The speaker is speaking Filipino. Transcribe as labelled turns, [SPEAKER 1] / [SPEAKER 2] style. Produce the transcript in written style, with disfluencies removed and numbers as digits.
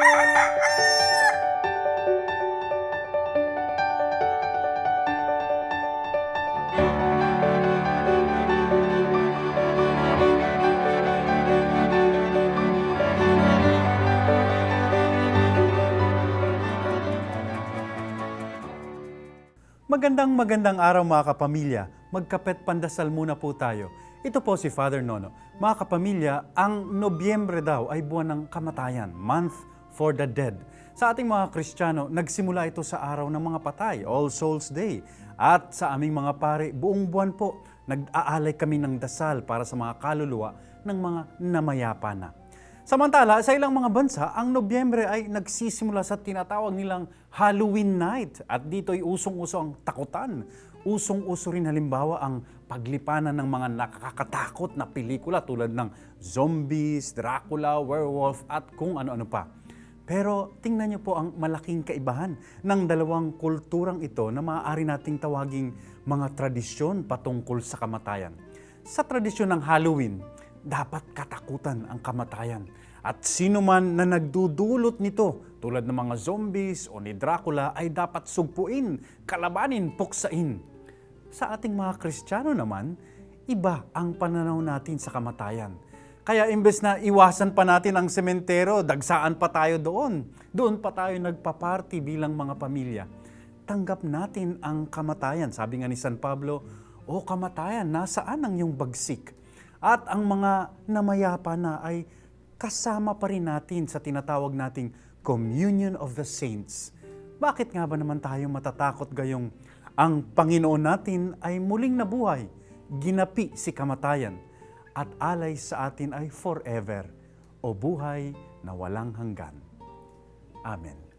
[SPEAKER 1] Magandang araw mga kapamilya. Magkapet pandasal muna po tayo. Ito po si Father Nono. Mga kapamilya, ang Nobyembre daw ay buwan ng kamatayan, month for the dead. Sa ating mga Kristiyano, nagsimula ito sa araw ng mga patay, All Souls Day. At sa aming mga pare, buong buwan po, nag-aalay kami ng dasal para sa mga kaluluwa ng mga namayapa na. Samantala, sa ilang mga bansa, ang Nobyembre ay nagsisimula sa tinatawag nilang Halloween night. At dito'y usong-uso ang takutan. Usong-uso rin halimbawa ang paglipanan ng mga nakakatakot na pelikula tulad ng zombies, Dracula, werewolf at kung ano-ano pa. Pero tingnan niyo po ang malaking kaibahan ng dalawang kulturang ito na maaari nating tawaging mga tradisyon patungkol sa kamatayan. Sa tradisyon ng Halloween, dapat katakutan ang kamatayan. At sino man na nagdudulot nito, tulad ng mga zombies o ni Dracula, ay dapat sugpuin, kalabanin, puksain. Sa ating mga Kristiyano naman, iba ang pananaw natin sa kamatayan. Kaya imbes na iwasan pa natin ang sementero, dagsaan pa tayo doon. Doon pa tayo nagpa-party bilang mga pamilya. Tanggap natin ang kamatayan. Sabi nga ni San Pablo, "O kamatayan, nasaan ang iyong bagsik?" At ang mga namayapa na ay kasama pa rin natin sa tinatawag nating Communion of the Saints. Bakit nga ba naman tayo matatakot gayong ang Panginoon natin ay muling nabuhay, ginapi si kamatayan, at alay sa atin ay forever, o buhay na walang hanggan. Amen.